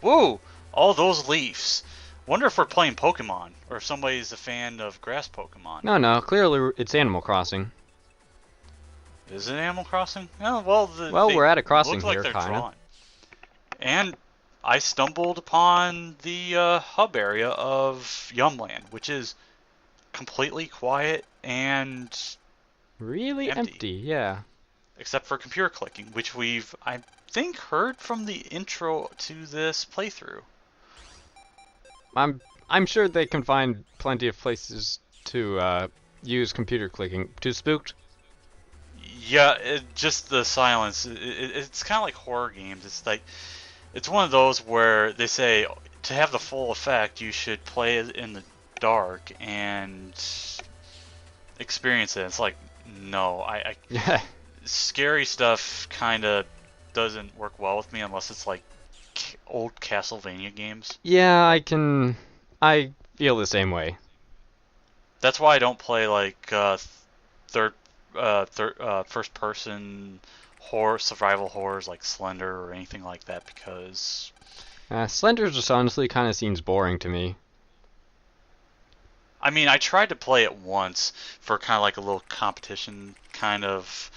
Woo! All those leaves. Wonder if we're playing Pokemon, or if somebody's a fan of grass Pokemon. No, no, clearly it's Animal Crossing. Is it Animal Crossing? Oh, well, Well, they we're at a crossing look like here, they're kinda. drawn. And I stumbled upon the hub area of Yumland, which is completely quiet and Really empty, empty, yeah. except for computer clicking, which we've, I think, heard from the intro to this playthrough. I'm sure they can find plenty of places to use computer clicking. Too spooked? Yeah, just the silence. It's kind of like horror games. It's like it's one of those where they say to have the full effect, you should play it in the dark and experience it. It's like, no, Yeah. scary stuff kind of doesn't work well with me unless it's like old Castlevania games. Yeah, I feel the same way. That's why I don't play like third, first person horror survival horrors like Slender or anything like that because Slender just honestly kind of seems boring to me. I mean I tried to play it once for kind of like a little competition kind of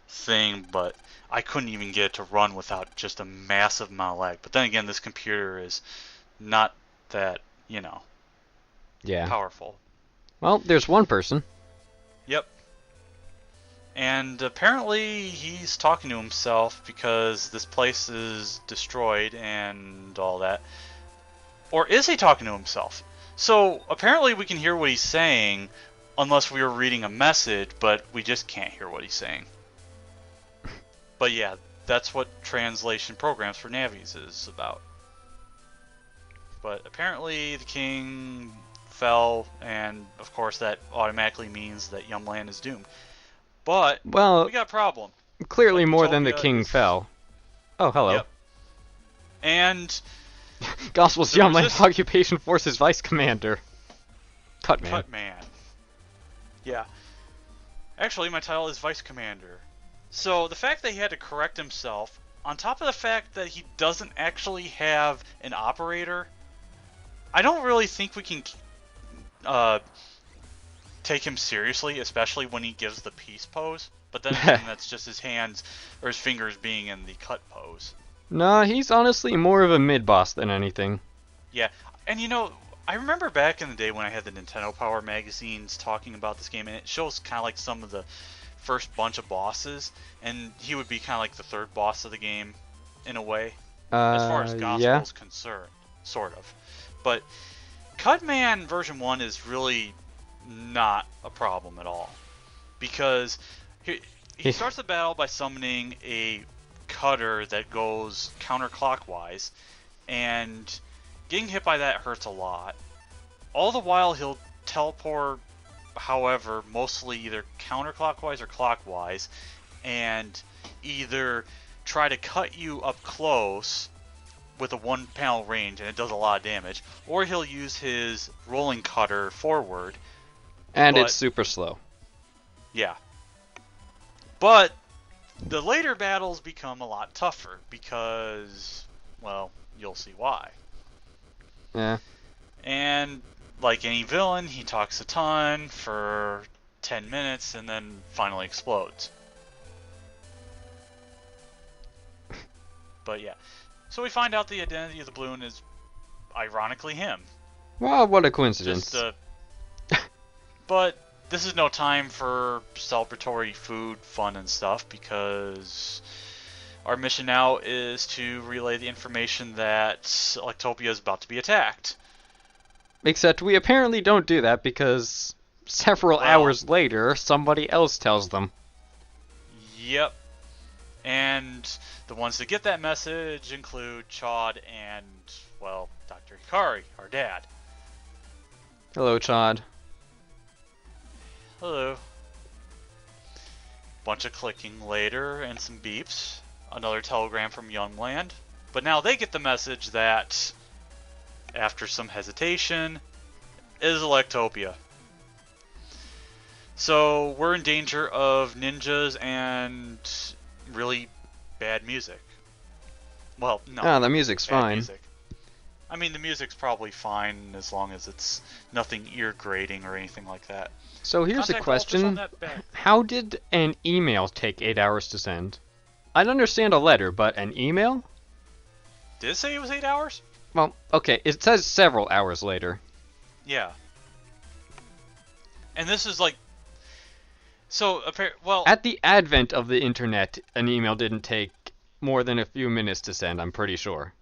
thing, but I couldn't even get it to run without just a massive amount of lag. But then again, this computer is not that, Yeah. powerful. Well, there's one person. Yep. And apparently he's talking to himself because this place is destroyed and all that. Or is he talking to himself? So apparently we can hear what he's saying unless we were reading a message, but we just can't hear what he's saying. But yeah, that's what translation programs for Navis is about. But apparently the king fell, and of course that automatically means that Yumland is doomed. But Well, we got a problem. clearly more than the Electopia king is. fell. Oh, hello. Yep. And Gospel's the Youngland resist. Occupation Forces Vice Commander. Cut man. Cut man. Yeah. Actually, my title is Vice Commander. So the fact that he had to correct himself, on top of the fact that he doesn't actually have an operator, I don't really think we can uh, take him seriously, especially when he gives the peace pose. But then again, that's just his hands or his fingers being in the cut pose. Nah, he's honestly more of a mid-boss than anything. Yeah, and I remember back in the day when I had the Nintendo Power magazines talking about this game, and it shows kind of like some of the first bunch of bosses, and he would be kind of like the third boss of the game, in a way, as far as Gospel Yeah. is concerned, sort of. But Cutman version 1 is really not a problem at all, because he starts the battle by summoning a cutter that goes counterclockwise, and getting hit by that hurts a lot. All the while he'll teleport, however, mostly either counterclockwise or clockwise, and either try to cut you up close with a one panel range and it does a lot of damage, or he'll use his rolling cutter forward. And But it's super slow. yeah. But the later battles become a lot tougher because, well, you'll see why. Yeah. And like any villain, he talks a ton for 10 minutes and then finally explodes. But yeah. So we find out the identity of the balloon is ironically him. Well, what a coincidence. Just but this is no time for celebratory food, fun, and stuff because our mission now is to relay the information that Electopia is about to be attacked. Except we apparently don't do that because several Well, hours later, somebody else tells them. Yep. And the ones that get that message include Chad and, well, Dr. Hikari, our dad. Hello, Chad. Hello. Bunch of clicking later and some beeps. Another telegram from Youngland. But now they get the message that, after some hesitation, is Electopia. So we're in danger of ninjas and really bad music. Well, no. Ah, the music's bad fine. music. I mean, the music's probably fine as long as it's nothing ear grating or anything like that. So here's a Contact all official question. net bank. How did an email take 8 hours to send? I'd understand a letter, but an email? Did it say it was 8 hours? Well, okay, it says several hours later. Yeah. And this is like... So, well... At the advent of the internet, an email didn't take more than a few minutes to send, I'm pretty sure.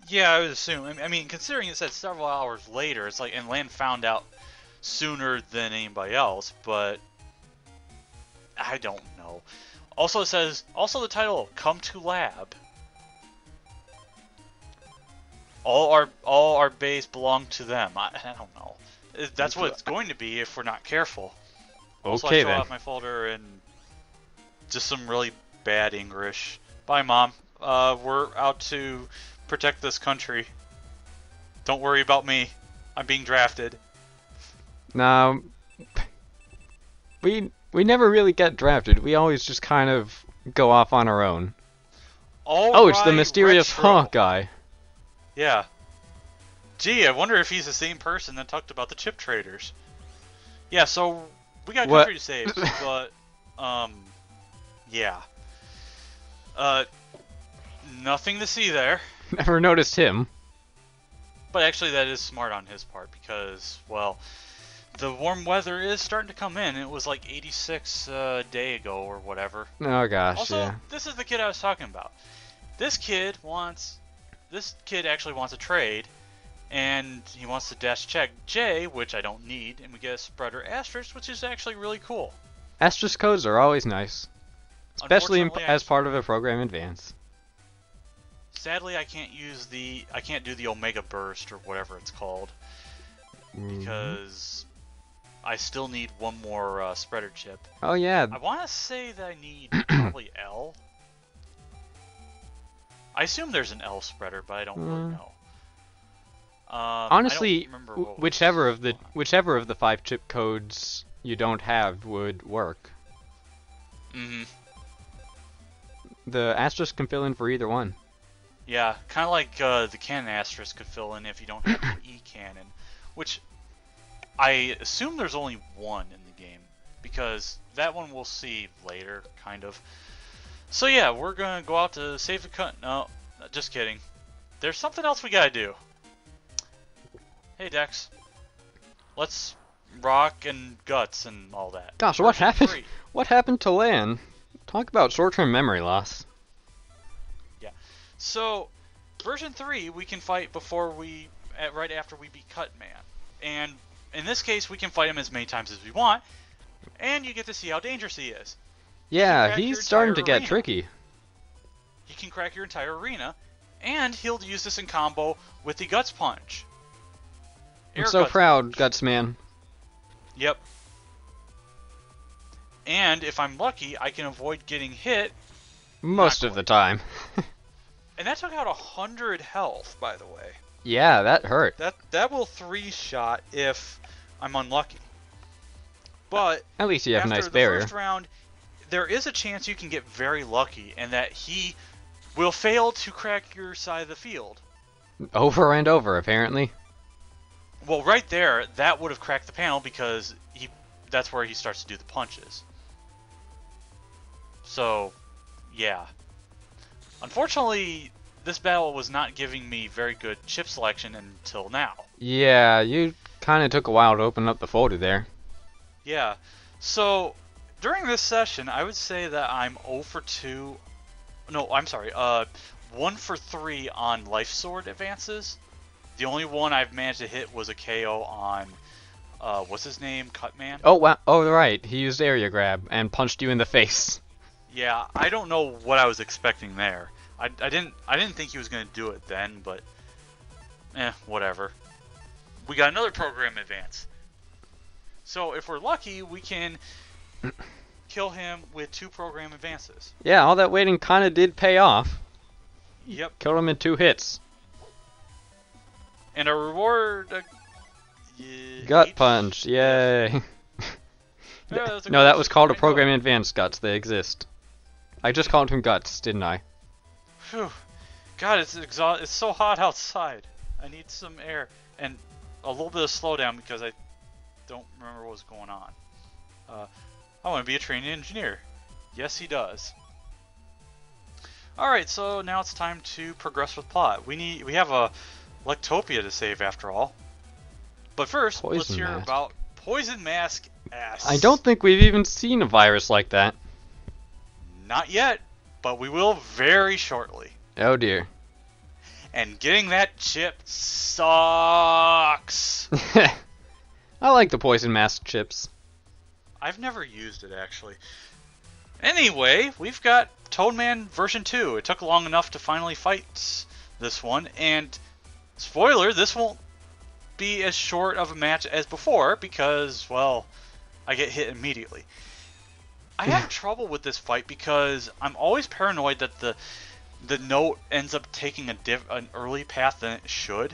Yeah, I would assume. I mean, considering it said several hours later, it's like, and Land found out sooner than anybody else, but I don't know. Also, it says, also the title, Come to Lab. All our bays belong to them. I don't know. That's what it's going to be if we're not careful. Also, Okay, I throw then. out my folder and just some really bad English. Bye, Mom. We're out to protect this country. Don't worry about me. I'm being drafted. Now, we never really get drafted. We always just kind of go off on our own. Oh, it's the mysterious Hawkeye. Yeah. Gee, I wonder if he's the same person that talked about the chip traders. Yeah, so we got a country to save, but yeah. Nothing to see there. Never noticed him. But actually that is smart on his part because, well, the warm weather is starting to come in. It was like 86 a day ago or whatever. Oh gosh, also, yeah. this is the kid I was talking about. This kid actually wants a trade, and he wants to dash check J, which I don't need, and we get a spreader asterisk, which is actually really cool. Asterisk codes are always nice, especially as part of a program advance. Sadly, I can't do the Omega Burst or whatever it's called, because I still need one more spreader chip. Oh yeah. I want to say that I need probably L. I assume there's an L spreader, but I don't really know. Honestly, whichever of the 5 chip codes you don't have would work. The asterisk can fill in for either one. Yeah, kind of like the cannon asterisk could fill in if you don't have the E cannon, which I assume there's only one in the game, because that one we'll see later, kind of. So yeah, we're gonna go out to save the cut. No, just kidding. There's something else we gotta do. Hey Dex, let's rock and guts and all that. Gosh, what happened? What happened to Lan? Talk about short-term memory loss. Yeah. So, version 3 we can fight right after we beat Cutman, and in this case we can fight him as many times as we want, and you get to see how dangerous he is. Yeah, he's starting to get tricky. He can crack your entire arena, and he'll use this in combo with the Guts Punch. I'm so proud, Guts Man. Yep. And if I'm lucky, I can avoid getting hit. Most of the time. And that took out 100 health, by the way. Yeah, that hurt. That will 3-shot if I'm unlucky. But at least you have a nice barrier. After the first round, there is a chance you can get very lucky, and that he will fail to crack your side of the field. Over and over, apparently. Well, right there, that would have cracked the panel because that's where he starts to do the punches. So, yeah. Unfortunately, this battle was not giving me very good chip selection until now. Yeah, you kind of took a while to open up the folder there. Yeah. So, during this session, I would say that I'm 0 for 2... No, I'm sorry. 1 for 3 on Life Sword advances. The only one I've managed to hit was a KO on... what's his name? Cutman? Oh, wow. Oh, right. He used area grab and punched you in the face. Yeah, I don't know what I was expecting there. I didn't think he was going to do it then, but whatever. We got another program advance. So if we're lucky, we can kill him with 2 program advances. Yeah, all that waiting kind of did pay off. Yep. Killed him in 2 hits. And a reward... Gut punch, yay. Yeah, no, that was called a program advanced guts. They exist. I just called him guts, didn't I? Whew. God, it's so hot outside. I need some air and a little bit of slowdown because I don't remember what was going on. I want to be a trainee engineer. Yes, he does. All right, so now it's time to progress with plot. We have a Lectopia to save after all. But first, let's hear about Poison Mask S. I don't think we've even seen a virus like that. Not yet, but we will very shortly. Oh dear. And getting that chip sucks. I like the Poison Mask chips. I've never used it, actually. Anyway, we've got Toadman version 2. It took long enough to finally fight this one, and spoiler, this won't be as short of a match as before because, well, I get hit immediately. I have trouble with this fight because I'm always paranoid that the note ends up taking an early path than it should.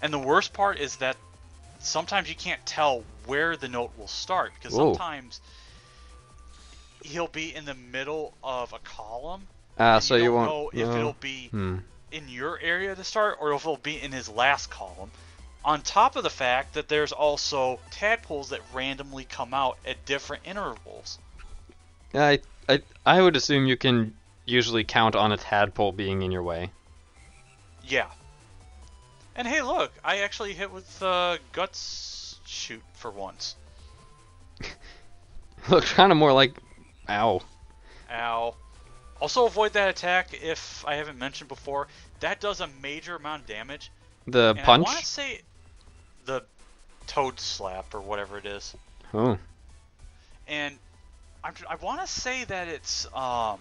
And the worst part is that sometimes you can't tell where the note will start because sometimes he'll be in the middle of a column. So you won't know if it'll be in your area to start or if it'll be in his last column. On top of the fact that there's also tadpoles that randomly come out at different intervals. I would assume you can usually count on a tadpole being in your way. Yeah. And hey, look, I actually hit with Guts Shoot for once. Looks kind of more like... Ow. Ow. Also avoid that attack if I haven't mentioned before. That does a major amount of damage. The and punch? I want to say the Toad Slap or whatever it is. Oh. And I want to say that it's a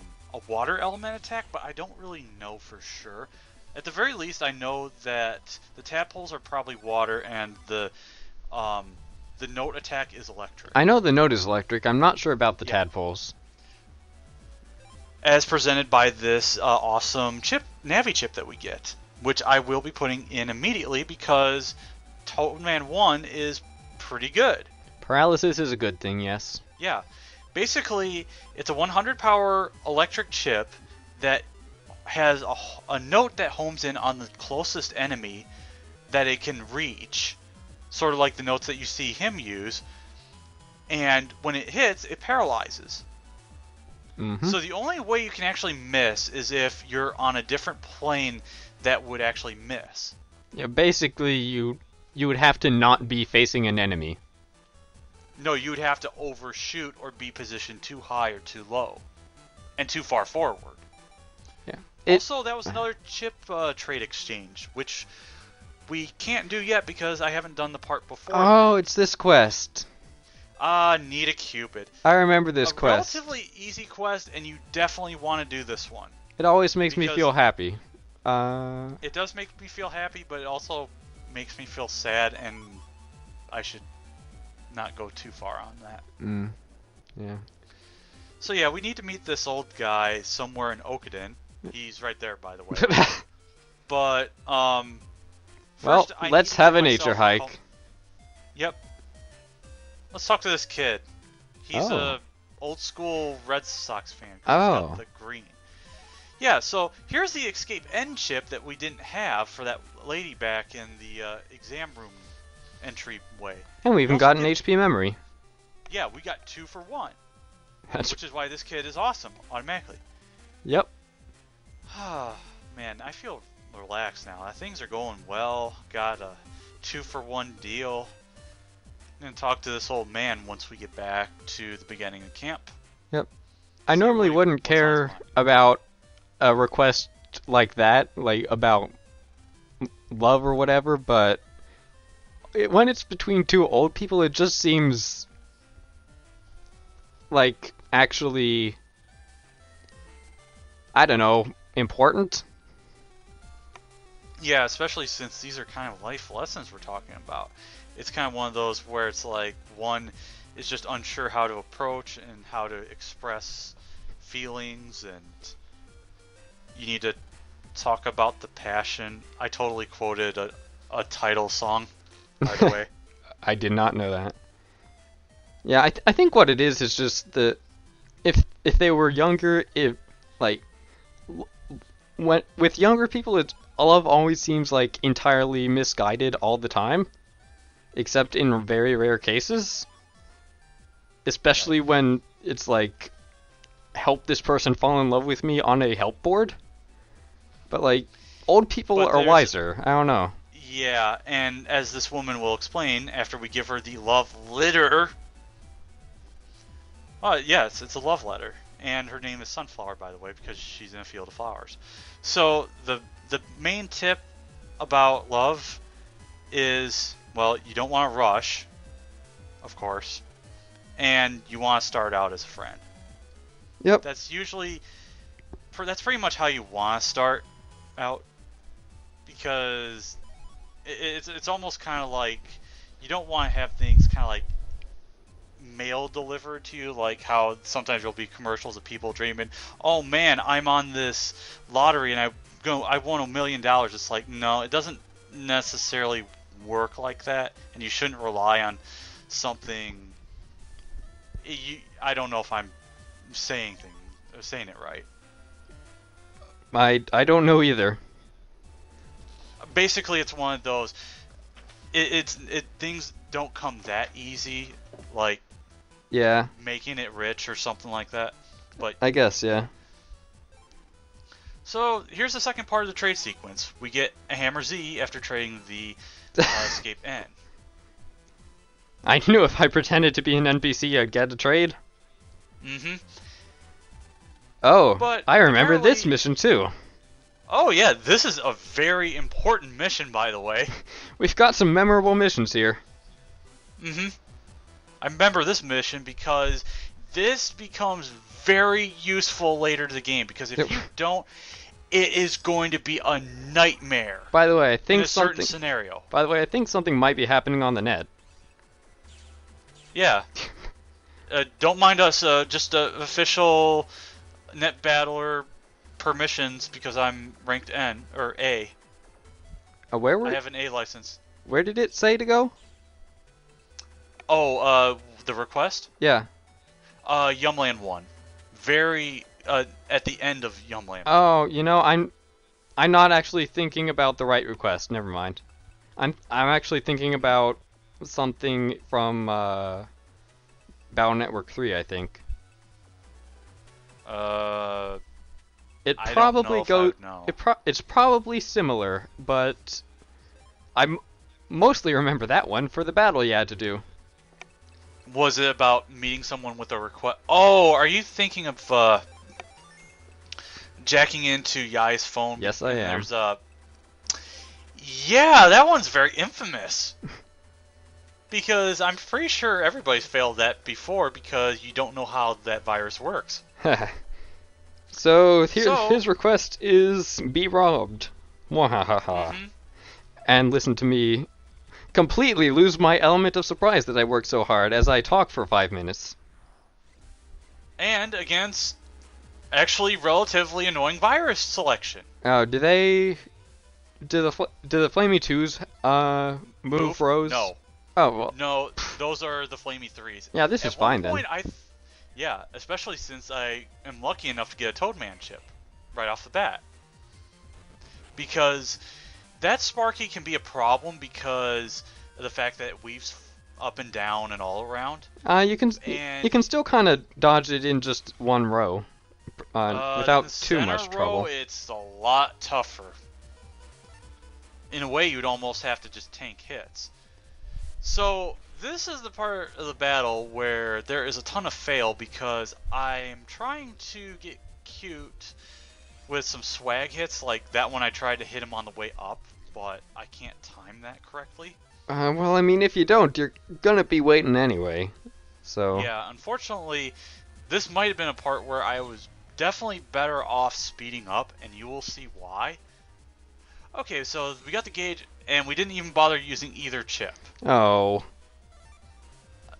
water element attack, but I don't really know for sure. At the very least, I know that the tadpoles are probably water and the note attack is electric. I know the note is electric. I'm not sure about the tadpoles. As presented by this awesome Navi chip that we get, which I will be putting in immediately because Toadman 1 is pretty good. Paralysis is a good thing, yes. Yeah. Basically, it's a 100 power electric chip that has a note that homes in on the closest enemy that it can reach. Sort of like the notes that you see him use. And when it hits, it paralyzes. So the only way you can actually miss is if you're on a different plane that would actually miss. Yeah, basically you would have to not be facing an enemy. No, you would have to overshoot or be positioned too high or too low. And too far forward. Yeah. Also, that was another chip trade exchange, which we can't do yet because I haven't done the part before. Oh, it's this quest. Need a Cupid. I remember this quest. Relatively easy quest, and you definitely want to do this one. It always makes me feel happy. It does make me feel happy, but it also makes me feel sad, and I should not go too far on that. Yeah. So yeah, we need to meet this old guy somewhere in Okaden. He's right there, by the way. But well, let's have a nature hike. Yep. Let's talk to this kid. He's a old school Red Sox fan. He's got the green. Yeah, so here's the escape end chip that we didn't have for that lady back in the exam room entryway. And we even got an HP memory. Yeah, we got 2 for 1. Which is why this kid is awesome, automatically. Yep. Man, I feel relaxed now. Things are going well. Got a 2 for 1 deal. I'm going to talk to this old man once we get back to the beginning of camp. Yep. I normally wouldn't care about a request like that, like about love or whatever, but when it's between 2 old people, it just seems like actually, I don't know, important. Yeah, especially since these are kind of life lessons we're talking about. It's kind of one of those where it's like one is just unsure how to approach and how to express feelings, and you need to talk about the passion. I totally quoted a title song, by the way. I did not know that. Yeah, I think what it is just if they were younger, if like with younger people, love always seems like entirely misguided all the time, except in very rare cases. Especially when it's like, help this person fall in love with me on a help board. But like, old people are wiser. I don't know. Yeah, and as this woman will explain, after we give her the love letter. Yes, it's a love letter. And her name is Sunflower, by the way, because she's in a field of flowers. So the main tip about love is, well, you don't want to rush, of course, and you want to start out as a friend. Yep. That's pretty much how you want to start out, because it's almost kind of like you don't want to have things kind of like mail delivered to you, like how sometimes there'll be commercials of people dreaming, oh man, I'm on this lottery and I won $1 million. It's like, no, it doesn't necessarily work like that, and you shouldn't rely on something. I don't know if I'm saying it right. I don't know either. Basically, it's one of those. Things don't come that easy, like making it rich or something like that. But I guess, yeah. So here's the second part of the trade sequence. We get a Hammer Z after trading the Escape N. I knew if I pretended to be an NPC, I'd get a trade. Mm-hmm. Oh, but I remember this mission too. Oh yeah, this is a very important mission, by the way. We've got some memorable missions here. Mm-hmm. I remember this mission because this becomes very useful later to the game, because if you don't, it is going to be a nightmare. By the way, I think in a certain scenario. By the way, I think something might be happening on the net. Yeah. Don't mind us, just official net battler permissions, because I'm ranked N or A. I have an A license. Where did it say to go? Oh, the request? Yeah. Yumland 1. Very at the end of Yumland. Oh, you know, I'm not actually thinking about the right request. Never mind. I'm actually thinking about something from Battle Network 3, I think. It's probably similar, but I mostly remember that one for the battle you had to do. Was it about meeting someone with a request? Oh, are you thinking of jacking into Yai's phone? Yes, I am. Yeah, that one's very infamous. Because I'm pretty sure everybody's failed that before, because you don't know how that virus works. So his request is be robbed. Mm-hmm. And listen to me completely lose my element of surprise that I worked so hard as I talk for 5 minutes. And against actually relatively annoying virus selection. Oh, do the Flamey 2s move rows? No. Oh, well. No, those are the Flamey 3s. Yeah, this is fine then. Yeah, especially since I am lucky enough to get a Toadman chip right off the bat. Because that Sparky can be a problem because of the fact that it weaves up and down and all around. You can still kind of dodge it in just one row without too much trouble. It's a lot tougher. In a way, you'd almost have to just tank hits. So this is the part of the battle where there is a ton of fail, because I'm trying to get cute with some swag hits, like that one I tried to hit him on the way up, but I can't time that correctly. Well, I mean, if you don't, you're gonna be waiting anyway. So yeah, unfortunately, this might have been a part where I was definitely better off speeding up, and you will see why. Okay, so we got the gauge, and we didn't even bother using either chip. Oh.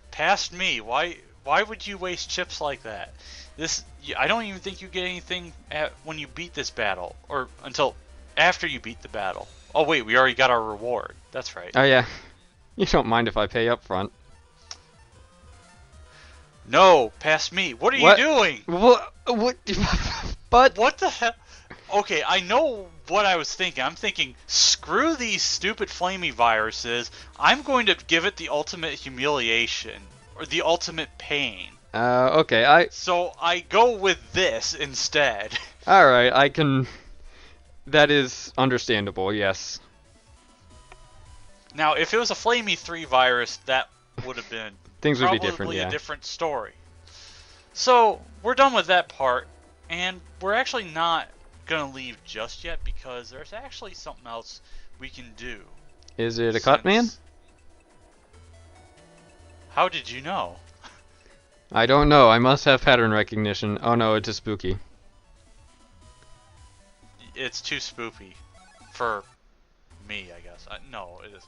Past me. Why would you waste chips like that? I don't even think you get anything when you beat this battle, or until after you beat the battle. Oh wait, we already got our reward. That's right. Oh yeah. You don't mind if I pay up front. No, past me. What are you doing? What? But what the hell? Okay, I know what I was thinking. I'm thinking, screw these stupid flamey viruses. I'm going to give it the ultimate humiliation or the ultimate pain. Okay, So I go with this instead. Alright, I can... That is understandable, yes. Now, if it was a Flamey 3 virus, that would have been Things would be different, probably yeah. a different story. So, we're done with that part, and we're actually not going to leave just yet because there's actually something else we can do. Is it a cut man? How did you know? I don't know. I must have pattern recognition. Oh no, it's a spooky. It's too spoopy for me, I guess. No, it isn't.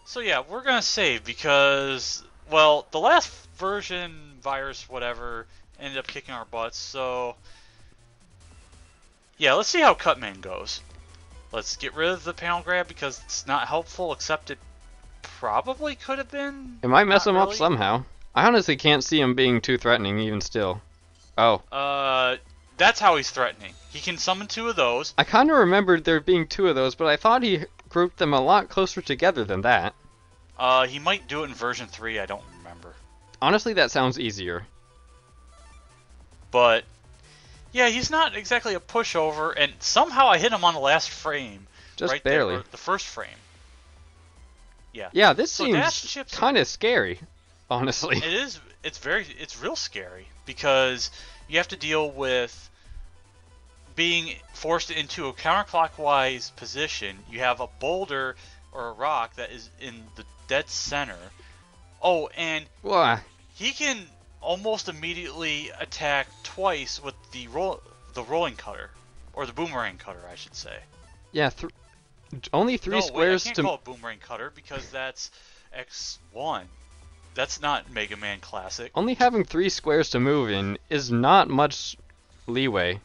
So yeah, we're gonna save because, well, the last version, virus, whatever, ended up kicking our butts. So yeah, let's see how Cutman goes. Let's get rid of the panel grab because it's not helpful, except it probably could have been. It might mess Not him up really. somehow. I honestly can't see him being too threatening even still. Oh. That's how he's threatening. He can summon 2 of those. I kind of remembered there being 2 of those, but I thought he grouped them a lot closer together than that. He might do it in version 3, I don't remember. Honestly, that sounds easier. But yeah, he's not exactly a pushover, and somehow I hit him on the last frame. Just right barely. There, or the first frame. Yeah. Yeah, this So seems kind of scary, honestly. It is. It's real scary because you have to deal with being forced into a counterclockwise position. You have a boulder or a rock that is in the dead center. Oh, and Why? he can almost immediately attack twice with the rolling cutter, or the boomerang cutter, I should say. Yeah, only 3 squares I can't to... call it boomerang cutter because that's X1. That's not Mega Man Classic. Only having 3 squares to move in is not much leeway.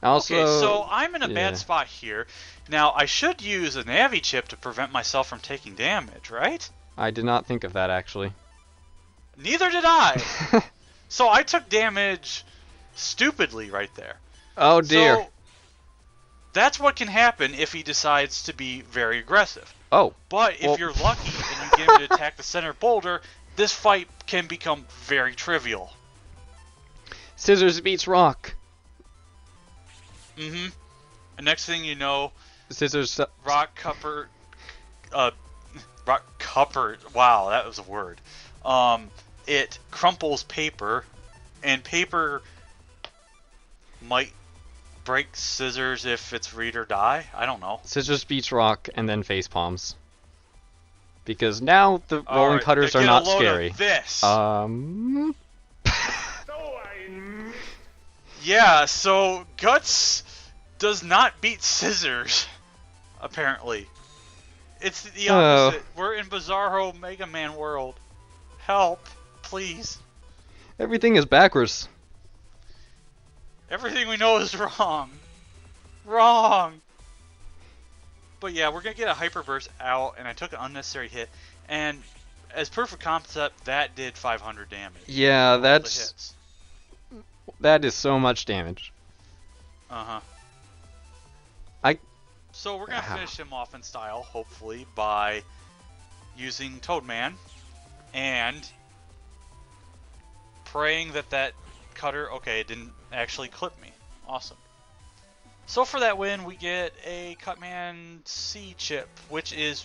Also, okay, so I'm in a yeah. bad spot here. Now, I should use a Navi chip to prevent myself from taking damage, right? I did not think of that, actually. Neither did I! So I took damage stupidly right there. Oh dear. So, that's what can happen if he decides to be very aggressive. Oh. But if you're lucky and you get him to attack the center boulder, this fight can become very trivial. Scissors beats rock. Mm-hmm. And next thing you know, Scissors... rock cupper... rock cupper... Wow, that was a word. It crumples paper, and paper might break scissors if it's read or die. I don't know. Scissors beats rock, and then face palms. Because now the rolling cutters are not scary. This. Yeah, so Guts does not beat scissors, apparently. It's the opposite. We're in Bizarro Mega Man world. Help, please. Everything is backwards. Everything we know is wrong. Wrong. But yeah, we're going to get a Hyperburst out, and I took an unnecessary hit. And as proof of concept, that did 500 damage. Yeah, that is so much damage. Uh-huh. I So we're going to finish him off in style, hopefully, by using Toadman and praying that that cutter... Okay, it didn't actually clip me. Awesome. So for that win, we get a Cutman C chip, which is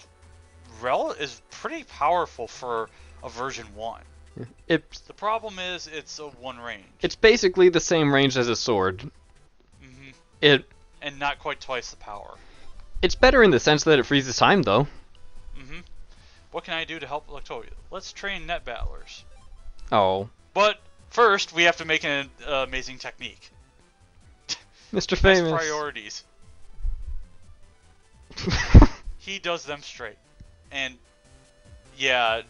pretty powerful for a version 1. The problem is it's a 1 range. It's basically the same range as a sword. Mm-hmm. And not quite twice the power. It's better in the sense that it freezes time, though. Mm-hmm. What can I do to help Electoria? Let's train net battlers. Oh. But first, we have to make an amazing technique. Mr. Famous. Priorities. He does them straight. And yeah,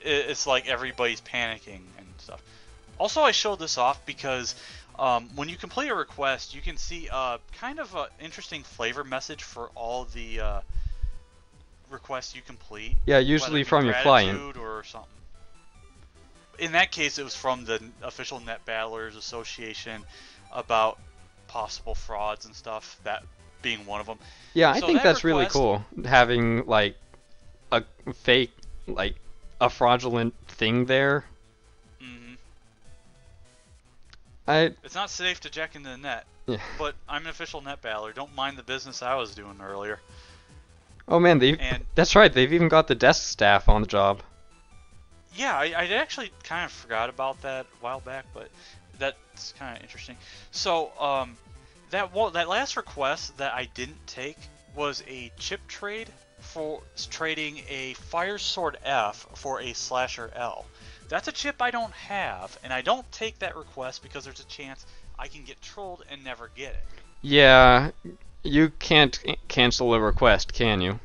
it's like everybody's panicking and stuff. Also, I showed this off because when you complete a request, you can see kind of an interesting flavor message for all the requests you complete. Yeah, usually from your client. Or something. In that case, it was from the official Net Battlers Association about possible frauds and stuff, that being one of them. Yeah, I So think that that's really request, cool, having like a fake, like a fraudulent thing there. mhm. I It's not safe to jack into the net, yeah. but I'm an official net battler. Don't mind the business I was doing earlier. Oh man, And that's right. They've even got the desk staff on the job. yeah, I actually kind of forgot about that a while back, but that's kind of interesting. So that last request that I didn't take was a chip trade for trading a Fire Sword F for a Slasher L. That's a chip I don't have, and I don't take that request because there's a chance I can get trolled and never get it. Yeah, you can't cancel a request, can you?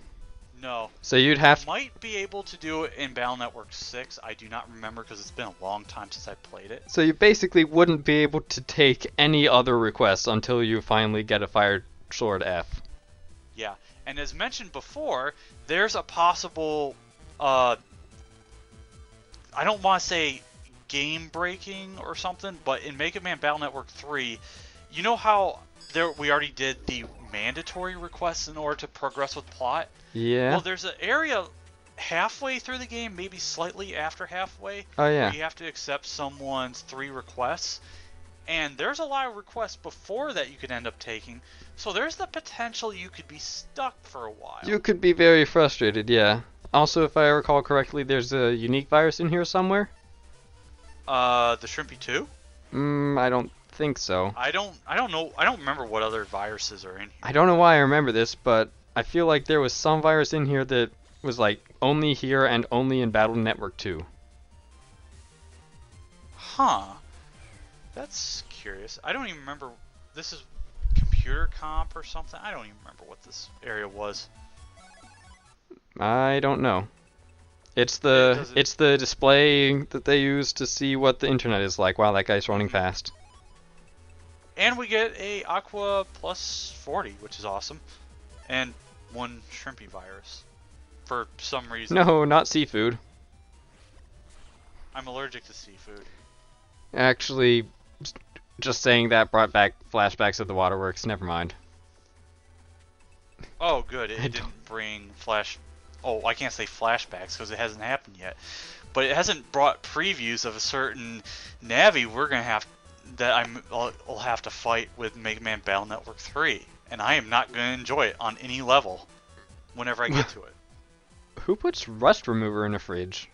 No. So you'd I have. might be able to do it in Battle Network 6. I do not remember because it's been a long time since I played it. So you basically wouldn't be able to take any other requests until you finally get a Fire Sword F. Yeah, and as mentioned before, there's a possible, I don't want to say game breaking or something, but in Mega Man Battle Network 3, you know how we already did the mandatory requests in order to progress with plot? Yeah. Well, there's an area halfway through the game, maybe slightly after halfway, Oh yeah. where you have to accept someone's 3 requests. And there's a lot of requests before that you could end up taking, so there's the potential you could be stuck for a while. You could be very frustrated, yeah. Also, if I recall correctly, there's a unique virus in here somewhere? The Shrimpy 2? I don't think so. I don't know. I don't remember what other viruses are in here. I don't know why I remember this, but I feel like there was some virus in here that was like only here and only in Battle Network 2. Huh. That's curious. I don't even remember. This is computer comp or something. I don't even remember what this area was. I don't know. It's the display that they use to see what the internet is like. Wow, that guy's running fast. And we get a Aqua plus 40, which is awesome. And 1 Shrimpy virus. For some reason. No, not seafood. I'm allergic to seafood. Actually, just saying that brought back flashbacks of the waterworks. Never mind. Oh, good. It didn't bring Oh, I can't say flashbacks because it hasn't happened yet. But it hasn't brought previews of a certain Navi we're gonna have I'll have to fight with Mega Man Battle Network 3, and I am not gonna enjoy it on any level. Whenever I get to it. Who puts rust remover in a fridge?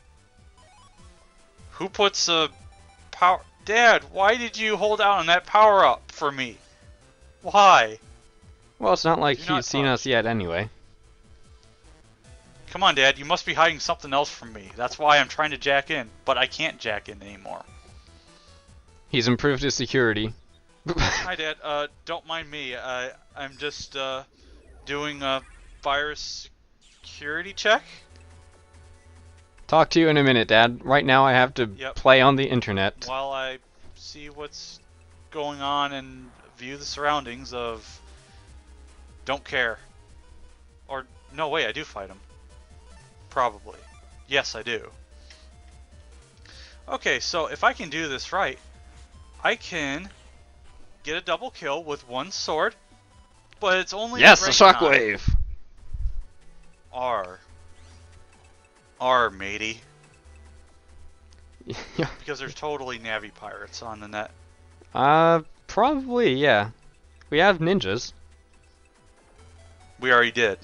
Who puts a power? Dad, why did you hold out on that power up for me? Why? Well, it's not like Do not he's seen touch. us yet anyway. Come on, Dad, you must be hiding something else from me. That's why I'm trying to jack in, but I can't jack in anymore. He's improved his security. Hi, Dad. Don't mind me. I'm just doing a virus security check. Talk to you in a minute, Dad. Right now I have to play on the internet. While I see what's going on and view the surroundings of... Don't care. Or, no, wait, I do fight him. Probably. Yes, I do. Okay, so if I can do this right, I can get a double kill with 1 sword, but it's only Yes, a recognize- shockwave! R, matey. Yeah. Because there's totally Navi pirates on the net. Probably, yeah. We have ninjas. We already did.